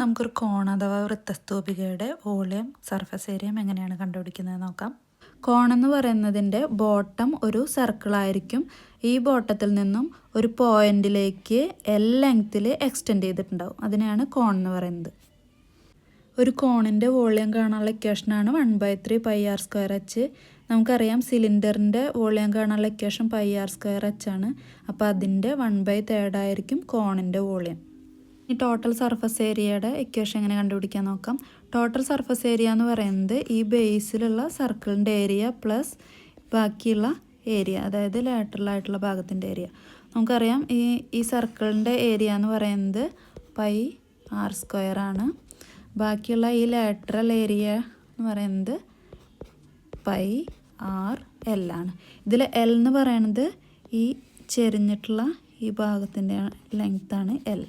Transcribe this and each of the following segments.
നമുക്കൊരു കോൺ അഥവാ വൃത്തസ്തൂപികയുടെ volume surface ഏരിയയും എങ്ങനെയാണ് കണ്ടുപിടിക്കുന്നത് നോക്കാം. കോൺ എന്ന് പറയുന്നതിൻ്റെ ബോട്ടം ഒരു സർക്കിളായിരിക്കും. ഈ ബോട്ടത്തിൽ നിന്നും ഒരു പോയിന്റിലേക്ക് എൽ ലെങ്ത്തിൽ എക്സ്റ്റെൻഡ് ചെയ്തിട്ടുണ്ടാവും. അതിനെയാണ് കോൺ എന്ന് പറയുന്നത്. ഒരു കോണിൻ്റെ വോളിയം കാണാനുള്ള ഇക്വേഷനാണ് 1/3 πr²h. നമുക്കറിയാം സിലിണ്ടറിൻ്റെ വോളിയം കാണാനുള്ള ഇക്വേഷൻ πr²h ആണ്. അപ്പോൾ അതിൻ്റെ 1/3 ആയിരിക്കും കോണിൻ്റെ വോളിയം. ഈ ടോട്ടൽ സർഫസ് ഏരിയയുടെ ഇക്വേഷൻ എങ്ങനെ കണ്ടുപിടിക്കാൻ നോക്കാം. ടോട്ടൽ സർഫസ് ഏരിയ എന്ന് പറയുന്നത് ഈ ബേസിലുള്ള സർക്കിളിൻ്റെ ഏരിയ പ്ലസ് ബാക്കിയുള്ള ഏരിയ, അതായത് ലാറ്ററലായിട്ടുള്ള ഭാഗത്തിൻ്റെ ഏരിയ. നമുക്കറിയാം ഈ സർക്കിളിൻ്റെ ഏരിയ എന്ന് പറയുന്നത് πr² ആണ്. ബാക്കിയുള്ള ഈ ലാറ്ററൽ ഏരിയ എന്ന് പറയുന്നത് πrl ആണ്. ഇതിൽ എൽ എന്ന് പറയുന്നത് ഈ ചെരിഞ്ഞിട്ടുള്ള ഈ ഭാഗത്തിൻ്റെ ലെങ്ത്താണ് എൽ.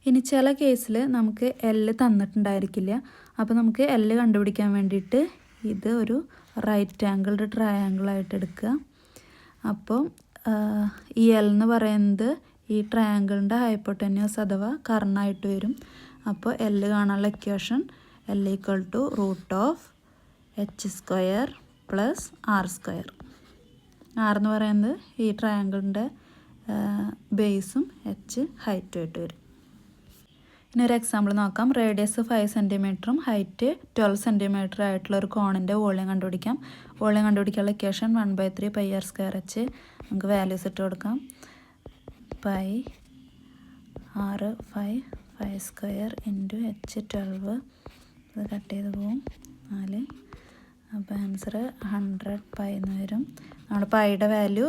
ഇനി ചില കേസിൽ നമുക്ക് എല്ല് തന്നിട്ടുണ്ടായിരിക്കില്ല. അപ്പോൾ നമുക്ക് എല്ല് കണ്ടുപിടിക്കാൻ വേണ്ടിയിട്ട് ഇത് ഒരു റൈറ്റ് ആംഗിൾഡ് ട്രയാങ്കിളായിട്ട് എടുക്കുക. അപ്പോൾ ഈ എൽ എന്ന് പറയുന്നത് ഈ ട്രയാങ്കിളിൻ്റെ ഹൈപ്പോട്ടന്യൂസ് അഥവാ കർണായിട്ട് വരും. അപ്പോൾ എല്ല് കാണാനുള്ള equation L = √h² + r². R എന്ന് പറയുന്നത് ഈ ട്രയാങ്കിളിൻ്റെ ബേസും h ഹൈറ്റും ആയിട്ട് വരും. ഇനി ഒരു എക്സാമ്പിൾ നോക്കാം. റേഡിയസ് 5 cm ഹൈറ്റ് 12 cm ആയിട്ടുള്ള ഒരു കോണിൻ്റെ വോളിയം കണ്ടുപിടിക്കാം. വോളിയം കണ്ടുപിടിക്കാനുള്ള ഇക്വേഷൻ 1/3 πr²h. നമുക്ക് വാല്യൂസ് ഇട്ട് കൊടുക്കാം. πr 5 5² × h 12. ഇത് കട്ട് ചെയ്ത് പോവും 4. അപ്പോൾ ആൻസർ 100 π എന്ന് വരും. നമ്മൾ പൈയുടെ വാല്യൂ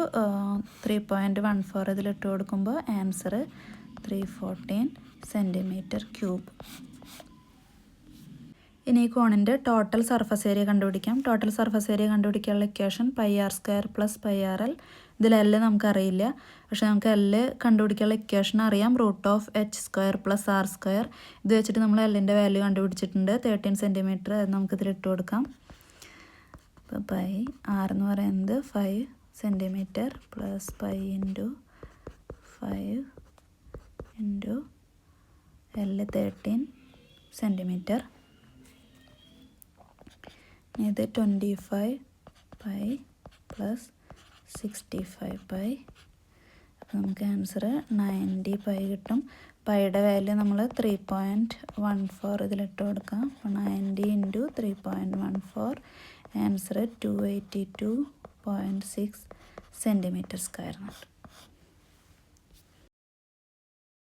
3.14 ഇതിലിട്ട് കൊടുക്കുമ്പോൾ ആൻസർ 314 cm³. ഇനി ഈ കോണിൻ്റെ ടോട്ടൽ സർഫസ് ഏരിയ കണ്ടുപിടിക്കാം. ടോട്ടൽ സർഫസ് ഏരിയ കണ്ടുപിടിക്കാനുള്ള ഇക്വേഷൻ πr² + πrl. ഇതിൽ എല്ല് നമുക്കറിയില്ല, പക്ഷേ നമുക്ക് എല്ല് കണ്ടുപിടിക്കാനുള്ള ഇക്വേഷൻ അറിയാം, √h² + r². ഇത് വെച്ചിട്ട് നമ്മൾ എല്ലിൻ്റെ വാല്യൂ കണ്ടുപിടിച്ചിട്ടുണ്ട് 13 cm. അത് നമുക്കിതിൽ ഇട്ട് കൊടുക്കാം. അപ്പോൾ πr എന്ന് പറയുന്നത് 5 cm + π × 5 × L 13 cm. ഇത് 25 π + 65 π. അപ്പോൾ നമുക്ക് ആൻസർ 90 π കിട്ടും. പൈയുടെ വാല്യൂ നമ്മൾ 3.14 ഇതിലിട്ട് കൊടുക്കാം. അപ്പോൾ 90 × 3.14 ആൻസർ 282.6 cm².